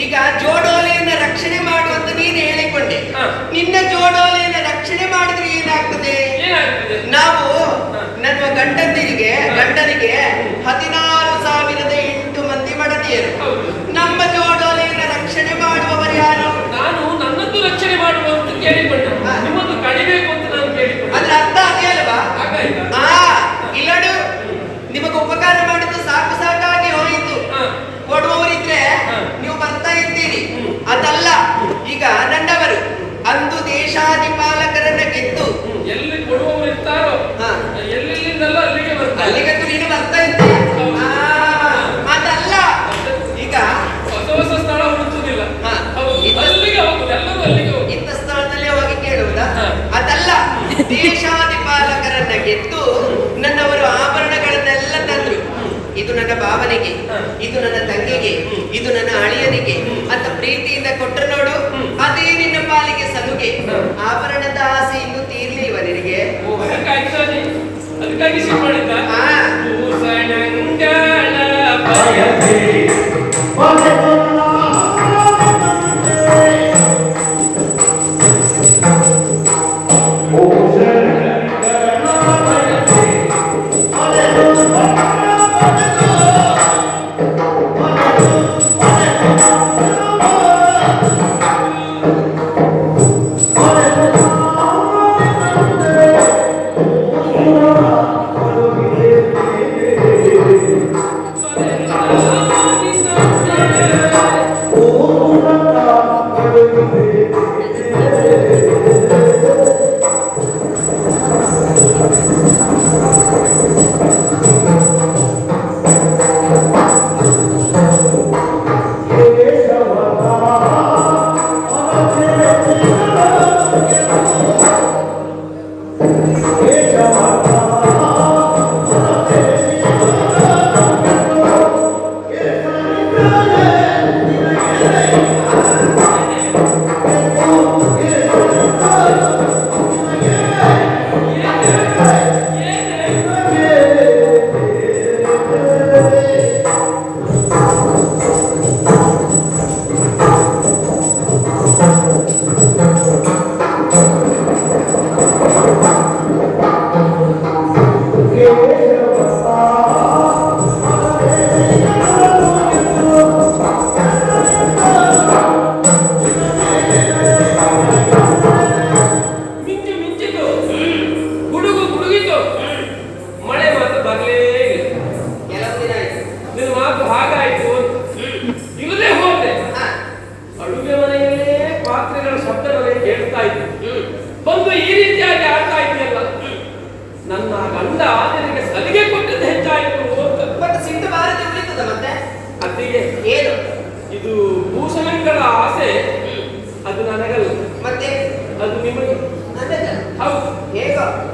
ಈಗ ಜೋಡೋಲೆಯನ್ನ ರಕ್ಷಣೆ ಮಾಡುವಂತ ನೀನು ಹೇಳಿಕೊಂಡೆ. ನಿನ್ನ ಜೋಡೋಲೆಯನ್ನ ರಕ್ಷಣೆ ಮಾಡಿದ್ರೆ ಏನಾಗ್ತದೆ? ನಾವು ನನ್ನ ಗಂಡನಿಗೆ 16,008 ಮಂದಿ ಮಡದಿಯರು. ನಮ್ಮ ಜೋಡೋಲೆಯನ್ನ ರಕ್ಷಣೆ ಮಾಡುವವರು ಯಾರು? ನಾನು ನನ್ನದ್ದು ರಕ್ಷಣೆ ಮಾಡುವ ಅಂತ ಕೇಳಿಕೊಂಡೆ, ನಿಮ್ಮದು ಕಡಿಬೇಕು ಅಂತ ನಾನು ಕೇಳಿಕೊಂಡೆ. ಅದ್ರ ಅರ್ಥ ಅದೇ ಅಲ್ವಾ? ಇಲ್ಲಡು, ನಿಮಗೆ ಉಪಕಾರ ಮಾಡಿದ್ದು ಸಾಕು ಸಾಕಾಗಿ ಹೋಯಿತು. ಕೊಡುವವರಿದ್ರೆ ನೀವು ಬರ್ತಾ ಇದ್ದೀರಿ, ಅದಲ್ಲ. ಈಗ ನನ್ನವರು ಅಂದು ದೇಶಾಧಿಪಾಲಕರನ್ನ ಗೆದ್ದು ಎಲ್ಲಿ ಕೊಡುವವರು ಇರ್ತಾರೋ ಎಲ್ಲಿಂದಲ್ಲ ಅಲ್ಲಿಗೆ ಬರ್ತಾರೆ. ಅಲ್ಲಿಗಂತೂ ನೀನು ಬರ್ತಾ ಇದ್ದೀರಿ, ಅದಲ್ಲ. ಈಗ ಹೊಸ ಹೊಸ ಸ್ಥಳ ಹುಡುಕುವುದಿಲ್ಲ, ಅಲ್ಲಿಗೆ ಹೋಗುದು, ಎಲ್ಲರೂ ಅಲ್ಲಿಗೆ ಹೋಗುದು. ಇಂಥ ಸ್ಥಳದಲ್ಲೇ ಹೋಗಿ ಕೇಳುವುದಾ? ಅದಲ್ಲ. ದೇಶಾಧಿಪಾಲಕರನ್ನ ಗೆದ್ದು ನನ್ನವರು ಆಭರಣಗಳನ್ನೆಲ್ಲ ತಂದ್ರು. ಇದು ನನ್ನ ಭಾವನೆಗೆ, ಇದು ನನ್ನ ತಂಗಿಗೆ, ಇದು ನನ್ನ ಅಳಿಯನಿಗೆ ಅಂತ ಪ್ರೀತಿಯಿಂದ ಕೊಟ್ಟರು ನೋಡು, ಅದೇ ನಿನ್ನ ಪಾಲಿಗೆ ಸಲುಗೆ. ಆಭರಣದ ಆಸೆ ಇನ್ನೂ ತೀರ್ಲಿಲ್ವ ನಿನಗೆ? ಅದಕ್ಕಾಗಿ ಮಾಡಿದ್ದ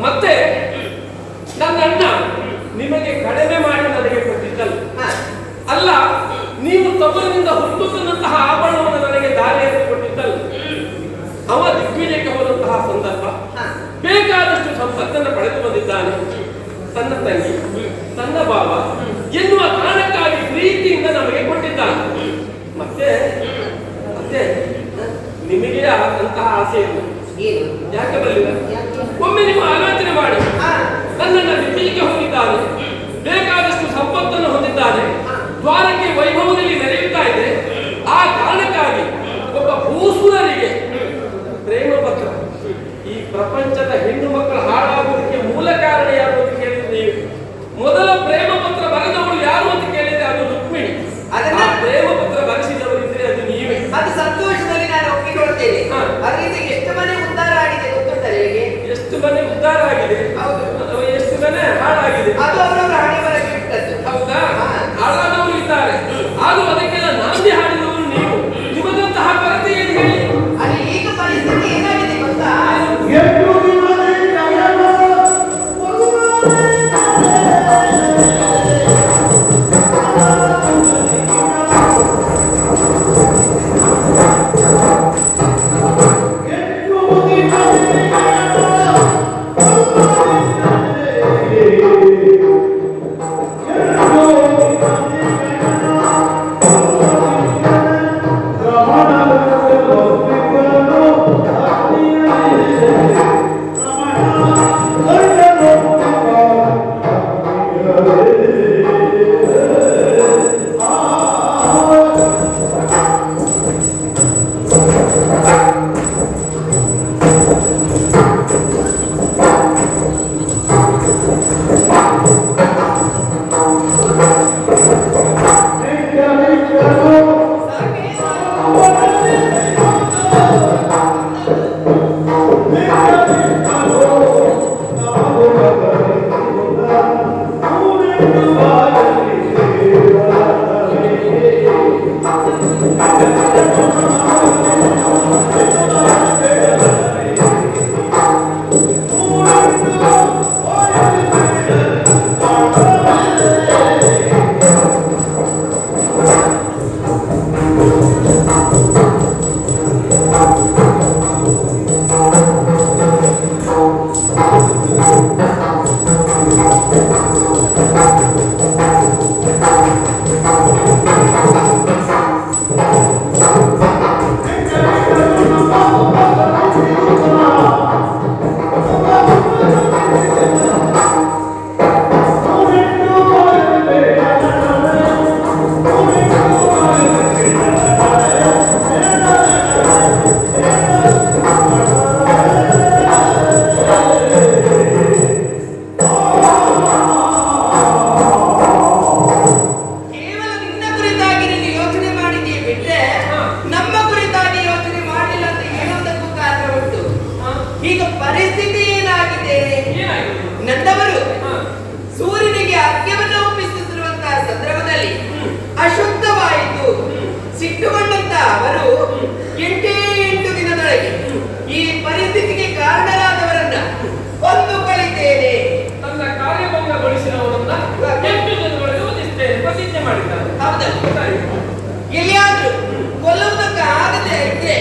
ಮತ್ತೆ ನನ್ನ ಅಣ್ಣ ನಿಮಗೆ ಕಡಿಮೆ ಮಾಡಿ ನನಗೆ ಕೊಟ್ಟಿದ್ದಲ್ಲ. ಅಲ್ಲ, ನೀವು ತವರಿನಿಂದ ಹುಟ್ಟುತ್ತಂತಹ ಆಭರಣವನ್ನು ನನಗೆ ದಾರಿಯಲ್ಲಿ ಕೊಟ್ಟಿದ್ದಲ್ಲ. ಅವ ದಿಗ್ವಿಜಯಕ್ಕೆ ಹೋದಂತಹ ಸಂದರ್ಭ ಬೇಕಾದಷ್ಟು ಸಂಪತ್ತನ್ನು ಪಡೆದು ಬಂದಿದ್ದಾನೆ. ತನ್ನ ತಂಗಿ, ತನ್ನ ಭಾವ ಎನ್ನುವ ಕಾರಣಕ್ಕಾಗಿ ಪ್ರೀತಿಯಿಂದ ನಮಗೆ ಕೊಟ್ಟಿದ್ದಾನೆ. ಮತ್ತೆ ಮತ್ತೆ ನಿಮಗೆ ಅಂತಹ ಆಸೆ ಇಲ್ಲ. ಯಾಕೆ ಬರಲಿಲ್ಲ? ಒಮ್ಮೆ ನೀವು ಆಲೋಚನೆ ಮಾಡಿ. ನನ್ನನ್ನು ದಿಗ್ವಿಜಯಕ್ಕೆ ಹೋಗಿದ್ದಾನೆ, ಬೇಕಾದಷ್ಟು ಸಂಪತ್ತನ್ನು ಹೊಂದಿದ್ದಾನೆ, ದ್ವಾರಕ್ಕೆ ವೈಭವದಲ್ಲಿ ನಡೆಯುತ್ತಾ ಇದೆ. ಆ ಕಾರಣಕ್ಕಾಗಿ ಒಬ್ಬ ಭೂಸುರರಿಗೆ ಪ್ರೇಮ ಪತ್ರ. ಈ ಪ್ರಪಂಚದ ಹೆಣ್ಣು ಮಕ್ಕಳು ಹಾಳಾಗುವುದಕ್ಕೆ ಮೂಲ ಕಾರಣ ಯಾರು ಅಂತ ಕೇಳಿದ್ರೆ ನೀವು. ಮೊದಲ ಪ್ರೇಮ ಪತ್ರ ಬರೆದವಳು ಯಾರು ಅಂತ ಕೇಳಿದ್ರೆ ಅದು ರುಕ್ಮಿಣಿ. ಅದನ್ನ ಪ್ರೇಮ ಪತ್ರ ಬರೆಸಿದವರಿದ್ರೆ ಅದು ನೀವೇ. ಅದು ಸಂತೋಷದಲ್ಲಿ ನಾನು ಒಪ್ಪಿಕೊಳ್ತೇನೆ. ಅದರಿಂದ ಎಷ್ಟು ಮನೆ ಉದ್ಧಾರ ಆಗಿದೆ ಗೊತ್ತುಂಟಲ್ಲ? ಎಷ್ಟು ಮನೆ ಉದ್ಧಾರ ಆಗಿದೆ, ಎಷ್ಟು ಮನೆ ಹಾಳಾಗಿದೆ, ಅದು ಅವರವರ ಹಣೆ ಬರಕ್ಕೆ ಬಿಟ್ಟದ್ದು. ಹೌದಾ? ಹಾಳಾದವರು ಇದ್ದಾರೆ, ಆದರೂ ಅದಕ್ಕೆಲ್ಲ ನಾಂದಿ ಹಾಡಿದವರು ನೀವು. ನಿಮಗಂತಹ ಕೊರತೆ ಏನು ಹೇಳಿ? ಅಲ್ಲಿ ಈಗ ಪರಿಸ್ಥಿತಿ ಏನಾಗಿದೆ ಗೊತ್ತಾ? ಎಲ್ಲಿಯಾದ್ರೂ ಕೊಲ್ಲುವುದಕ್ಕೆ ಆಗದೆ ಇದ್ರೆ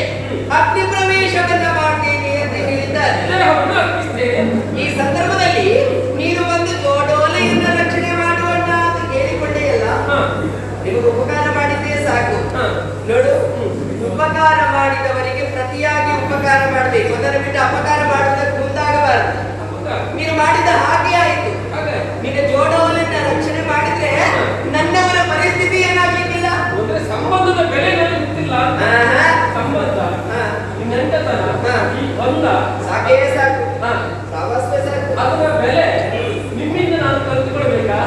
ಅಗ್ನಿ ಪ್ರವೇಶವನ್ನ ಮಾಡ್ತೇನೆ ಅಂತ ಹೇಳಿದ್ದಾರೆ. ಈ ಸಂದರ್ಭದಲ್ಲಿ ನೀನು ಬಂದು ಗೋಡೋಲೆಯನ್ನು ರಕ್ಷಣೆ ಮಾಡುವಣ್ಣ ಅಂತ ಕೇಳಿಕೊಂಡೆಯಲ್ಲ, ನಿಮಗೆ ಉಪಕಾರ ಮಾಡಿದ್ದೇ ಸಾಕು. ನೋಡು, ಉಪಕಾರ ಮಾಡಿದವರಿಗೆ ಪ್ರತಿಯಾಗಿ ಉಪಕಾರ ಮಾಡಬೇಕು, ಅದನ್ನು ಬಿಟ್ಟು ಅಪಕಾರ ಮಾಡುವುದಕ್ಕೆ ಮುಂದಾಗಬಾರದು. ನೀನು ಮಾಡಿದ ಹಾಗೆ ಆಯಿತು. ನಿನ್ನ ಜೋಡೋಲೆಯನ್ನ ರಕ್ಷಣೆ ಮಾಡಿದ್ರೆ ನನ್ನವರ ಪರಿಸ್ಥಿತಿ ಏನಾಗಲಿಕ್ಕಿಲ್ಲ. ಸಂಬಂಧದ ಬೆಲೆ ಗೊತ್ತಿಲ್ಲ. ಸಂಬಂಧ ಈ ಬಂಧ ಸಾಕೇ ಸಾಕು, ಸಾವಸ್ವೇ ಸಾಕು. ಅದರ ಬೆಲೆ ನಿಮ್ಮಿಂದ ನಾನು ಕಲಿತುಕೊಳ್ಬೇಕಾ?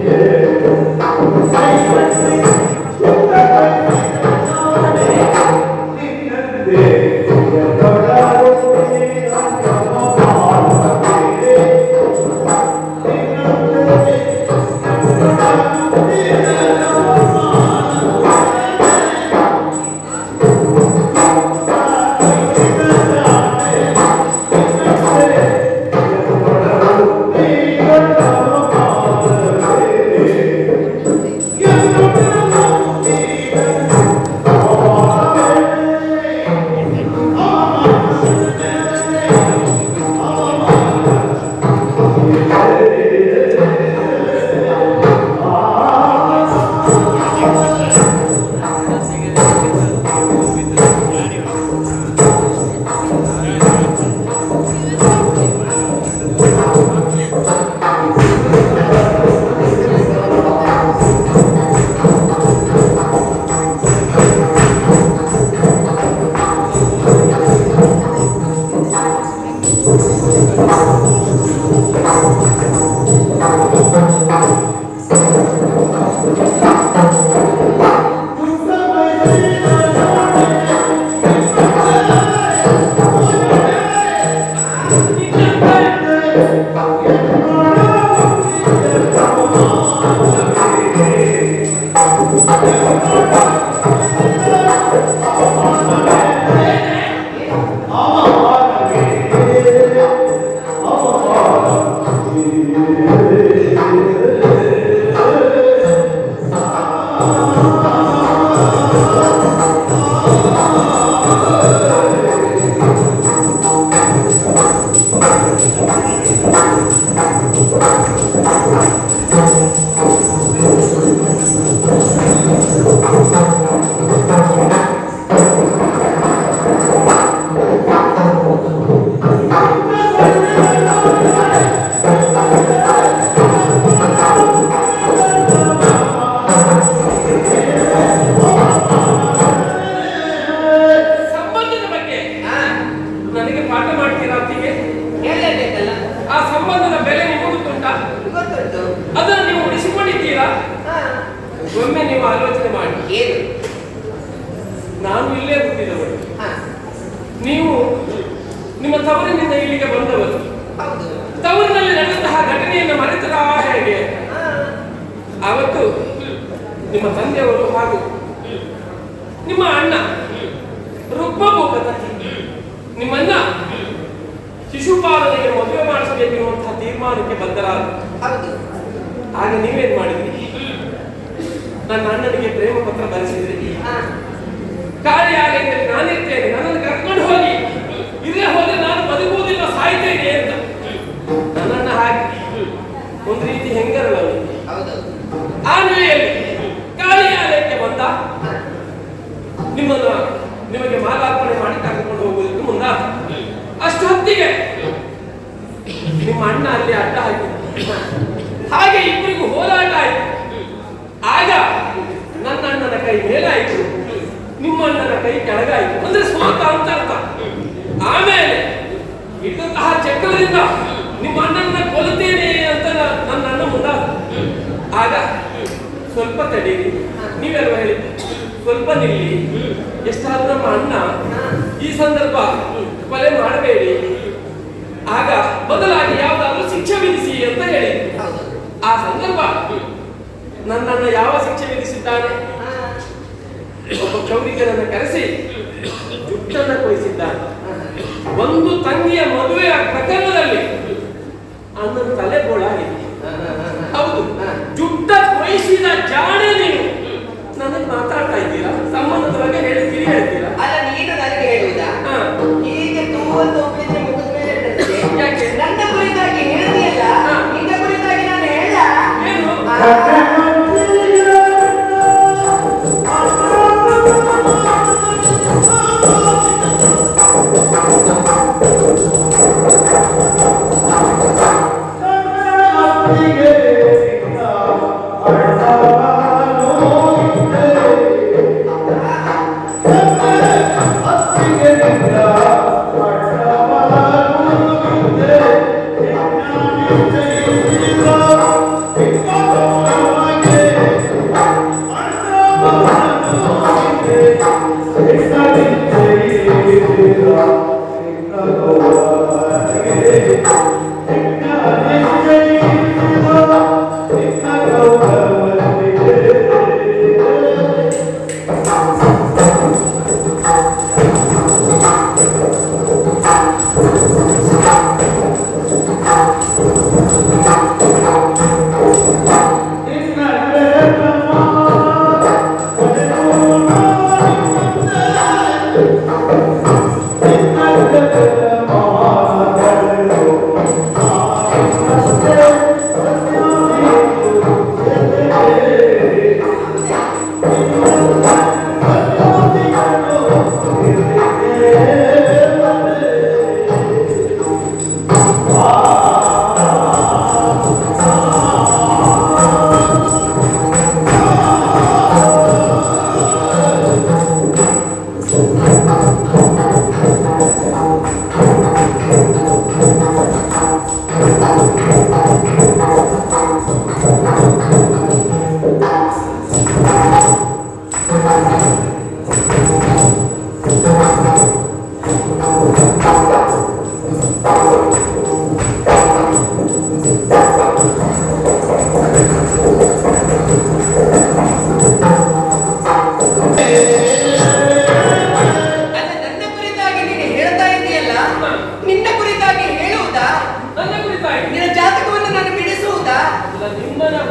Yeah.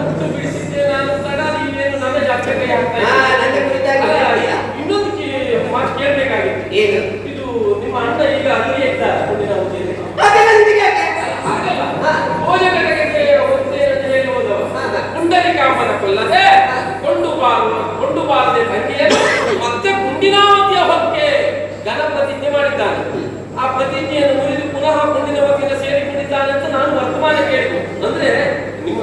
ಹುಟ್ಟು ಬಿಡಿಸಿದ್ದೇನೆ ಅಂತ ನೀವೇನು ನನ್ನ ಜಾತ್ರೆ ಕೈ ಹಾಕ್ತಾ ಹಾ, ನನ್ನ ಕುರಿತಾಗಿ ಇದ್ದೀರಾ? ಇನ್ನೊಂದು ಮಾತು ಕೇಳಬೇಕಾಗಿತ್ತು. ಏನು? ಇದು ನಿಮ್ಮ ಅಣ್ಣ ಈಗ ಅಲ್ಲಿ ಇದ್ದಾರೆ ಮುಂದಿನ ಅವಧಿಯಲ್ಲಿ. ಅದೆಲ್ಲ ನಿನಗೆ ಯಾಕೆ? ಹಾಗಲ್ಲ, ಭೋಜನಗಳಿಗೆ ಒಂದೇ ಅಂತ ಹೇಳಿ ಹೋದವ ಪುಂಡರಿಕಾಂಬನ ಕೊಲ್ಲದೆ ಕೊಂಡು ಬಾರದೆ ತಂಗಿಯನ್ನು ಮತ್ತೆ ಪುಂಡಿನಾವತಿಯ ಹೊಕ್ಕೆ ಘನ ಪ್ರತಿಜ್ಞೆ ಮಾಡಿದ್ದಾನೆ. ಆ ಪ್ರತಿಜ್ಞೆಯನ್ನು ಮುರಿದು ಪುನಃ ಪುಂಡಿನ ಹೊಕ್ಕಿನ ಸೇರಿಕೊಂಡಿದ್ದಾನೆ ಅಂತ ನಾನು ವರ್ತಮಾನ ಕೇಳಿದೆ. ಅಂದ್ರೆ ನಿಮ್ಮ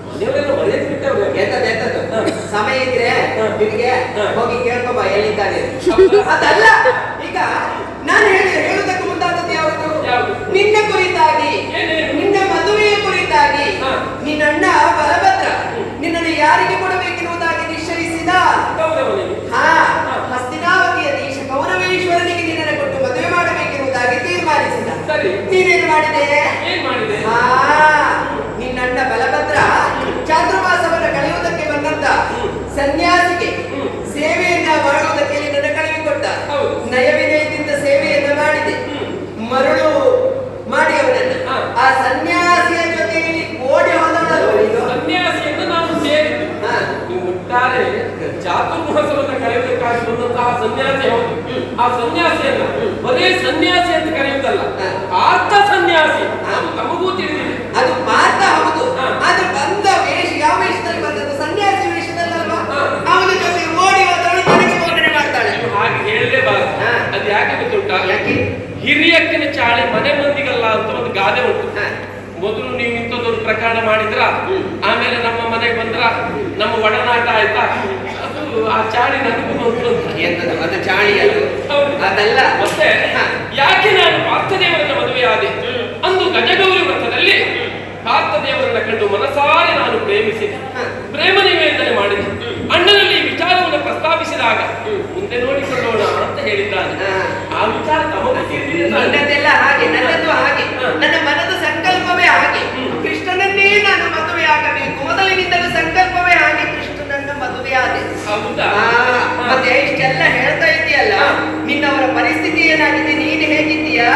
ಮನೆಯವರೆಲ್ಲ ಮರೆಯಕ್ಕೆ ಬಿಟ್ಟವ್ರೆ. ಎಂತದ್ದು ಸಮಯ ಇದ್ರೆ ನಿನಗೆ ಹೋಗಿ ಕೇಳ್ಕೊಬ ಎಲ್ಲಿದ್ದಾನೆ. ಅದಲ್ಲ, ಈಗ ನಾನು ಹೇಳುವುದಕ್ಕೆ ಮುಂದಾದದ್ದು ಯಾವುದು? ನಿನ್ನ ಕುರಿತಾಗಿ, ನಿನ್ನ ಮದುವೆಯ ಕುರಿತಾಗಿ ನಿನ್ನ ಅಣ್ಣ ಬಲಭದ್ರ ನಿನ್ನನ್ನು ಯಾರಿಗೆ ಕೊಡಬೇಕೆನ್ನುವುದಾಗಿ ನಿಶ್ಚಯಿಸಿದ. ಹಾ, ಹಸ್ತಿನಾವತಿಯ ದೇಶ ಕೌರವೇಶ್ವರನಿಗೆ ನಿನ್ನನ್ನು ಕೊಟ್ಟು ಮದುವೆ ಮಾಡಬೇಕೆನ್ನುವುದಾಗಿ ತೀರ್ಮಾನಿಸಿದ. ನೀನೇನು ಮಾಡಿದೆ? ಹಾ, ನಿನ್ನಣ್ಣ ಬಲಭದ್ರ ಚಾತುರ್ಮಾಸವನ್ನು ಕಳೆಯುವುದಕ್ಕೆ ಬಂದಂತ ಸನ್ಯಾಸಿಗೆ ಸೇವೆಯನ್ನ ಮಾಡುವುದಕ್ಕೆ ನಿನ್ನನ್ನು ಕಳುಹಿಕೊಟ್ಟ. ನಯವಿನಯದಿಂದ ಸೇವೆಯನ್ನ ಮಾಡಿದೆ, ಮರಳು ಮಾಡಿ ಅವನನ್ನು ಆ ಸನ್ಯಾಸಿಯ ಜೊತೆಯಲ್ಲಿ ಓಡಿ ಹೋದವಳಲ್ಲ. ಸನ್ಯಾಸಿಯನ್ನು ನಾನು ಸೇರಿದ್ದು ಒಟ್ಟಾರೆ ಚಾತುರ್ಮಾಸವನ್ನು ಕಳೆಯುವುದಕ್ಕಾಗಿ ಬಂದಂತಹ ಸನ್ಯಾಸಿ ಹೌದು. ಆ ಸನ್ಯಾಸಿಯನ್ನ ಬರೇ ಸನ್ಯಾಸಿ ಅಂತ ಕರೆಯುವುದಲ್ಲ, ಆರ್ಥ ಸನ್ಯಾಸಿ. ನಮಗೂ ತಿಳಿದಿದೆ ಅದು ಪಾರ್ಥ ಹೌದು. ಅದು ಬಂದ ವೇಷ ಯಾವ ವೇಷದಲ್ಲಿ ಬಂದದ್ದು? ಸನ್ಯಾಸಿ ವೇಷದಲ್ಲಲ್ವಾ? ಅವನ ಜೊತೆ ಓಡಿ ಹೋದವಳು ನನಗೆ ಬೋಧನೆ ಮಾಡ್ತಾಳೆ. ಹಾಗೆ ಹೇಳಲೇಬಾರದು. ಅದು ಯಾಕೆ ಗೊತ್ತುಂಟಾ? ಹಿರಿಯಕ್ಕನ ಚಾಳಿ ಮನೆ ಮಂದಿಗಲ್ಲ ಅಂತ ಒಂದು ಗಾದೆ ಉಂಟು. ಮೊದಲು ನೀವು ಇಂಥದ್ದೊಂದು ಪ್ರಕರಣ ಮಾಡಿದ್ರ, ಆಮೇಲೆ ನಮ್ಮ ಮನೆಗೆ ಬಂದ್ರ, ನಮ್ಮ ಒಡನಾಟ ಆಯ್ತಾ, ಅದು ಆ ಚಾಳಿ ನನಗೂ ಬಂತು ಅಂತ. ಎಂತದ್ದು ಅದು ಚಾಳಿ? ಅದು ಅದಲ್ಲ. ಮತ್ತೆ ಯಾಕೆ ನಾನು ಪಾರ್ಥದೇವರನ್ನ ಮದುವೆ ಆದೆ? ಅಂದು ಗಜಗೌರಿ ವ್ರತದಲ್ಲಿ ಪಾರ್ಥದೇವರನ್ನ ಕಂಡು ಮನಸಾರೆ ನಾನು ಪ್ರೇಮಿಸಿದೆ, ಪ್ರೇಮ ನಿವೇದನೆ ಮಾಡಿದೆ. ಅಣ್ಣನಲ್ಲಿ ಈ ವಿಚಾರವನ್ನು ಪ್ರಸ್ತಾಪಿಸಿದಾಗ ಮುಂದೆ ನೋಡಿಕೊಳ್ಳೋಣ ಅಂತ ಹೇಳಿದ್ದಾನೆ. ಆ ವಿಚಾರ ತಮಗೆ ತಿಳಿದಿದೆ. ನನ್ನದೆಲ್ಲ ಹಾಗೆ, ನನ್ನದು ಹಾಗೆ, ನನ್ನ ಮನದ ಸಂಕಲ್ಪವೇ ಹಾಗೆ. ಕೃಷ್ಣನನ್ನೇ ನಾನು ಮದುವೆ ಆಗಬೇಕು, ಮೊದಲಿನಿಂದಲೂ ಸಂಕಲ್ಪವೇ ಹಾಗೆ. ಕೃಷ್ಣನನ್ನ ಮದುವೆ ಆದೆ. ಹೌದಾ? ಮತ್ತೆ ಇಷ್ಟೆಲ್ಲ ಹೇಳ್ತಾ ಇದೆಯಲ್ಲ, ನಿನ್ನವರ ಪರಿಸ್ಥಿತಿ ಏನಾಗಿದೆ? ನೀನು ಹೇಗಿದ್ದೀಯಾ?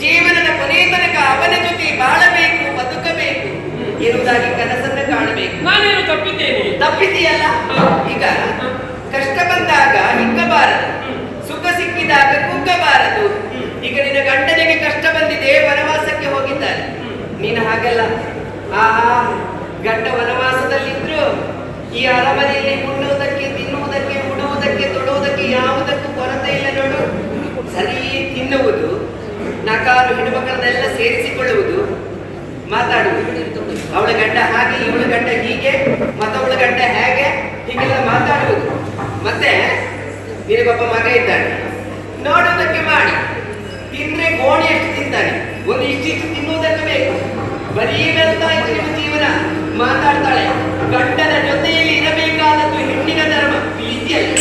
ಜೀವನದ ಕೊನೆಯ ತನಕ ಅವನ ಜೊತೆ ಬಾಳಬೇಕು, ಬದುಕಬೇಕು ಎನ್ನುವುದಾಗಿ ಕನಸನ್ನ ಕಾಣಬೇಕು. ನಾನೇನು ತಪ್ಪಿದ್ದೇನೆ? ತಪ್ಪಿದೆಯಲ್ಲ. ಈಗ ಕಷ್ಟ ಬಂದಾಗ ಹಿಕ್ಕಬಾರದು, ಸುಖ ಸಿಕ್ಕಿದಾಗ ಕುಗ್ಗಬಾರದು. ಈಗ ನಿನ್ನ ಗಂಡನಿಗೆ ಕಷ್ಟ ಬಂದಿದೆ, ವನವಾಸಕ್ಕೆ ಹೋಗಿದ್ದಾನೆ. ನೀನು ಹಾಗಲ್ಲ. ಆ ಗಂಡ ವನವಾಸದಲ್ಲಿದ್ರು ಈ ಅರಮನೆಯಲ್ಲಿ ಉಣ್ಣುವುದಕ್ಕೆ, ತಿನ್ನುವುದಕ್ಕೆ, ಉಡುವುದಕ್ಕೆ, ತೊಡುವುದಕ್ಕೆ ಯಾವುದಕ್ಕೂ ಕೊರತೆ ಇಲ್ಲ ನೋಡು. ಸರಿ ತಿನ್ನುವುದು, ನಕಾರು ಹೆಣ್ಣುಮಕ್ಕಳನ್ನೆಲ್ಲ ಸೇರಿಸಿಕೊಳ್ಳುವುದು, ಮಾತಾಡುವುದು. ಅವಳ ಗಂಡ ಹಾಗೆ, ಇವಳ ಗಂಡ ಹೀಗೆ, ಮತ್ತವಳ ಗಂಡ ಹೇಗೆ, ಹೀಗೆಲ್ಲ ಮಾತಾಡುವುದು. ಮತ್ತೆ ನಿನಗೊಬ್ಬ ಮಗ ಇದ್ದಾನೆ, ನೋಡುವುದಕ್ಕೆ ಮಾಡಿ, ತಿಂದ್ರೆ ಗೋಣಿ ಎಷ್ಟು ತಿಂತಾನೆ, ಒಂದು ಇಷ್ಟಿಷ್ಟು ತಿನ್ನುವುದಕ್ಕೆ ಬೇಕು. ಬರೀ ಬೆಳ್ತಾ ಇತ್ತು ನಿಮ್ಮ ಜೀವನ. ಮಾತಾಡ್ತಾಳೆ, ಗಂಡನ ಜೊತೆಯಲ್ಲಿ ಇರಬೇಕಾದದ್ದು ಹೆಣ್ಣಿನ ಧರ್ಮ. ಇದೆಯಲ್ಲ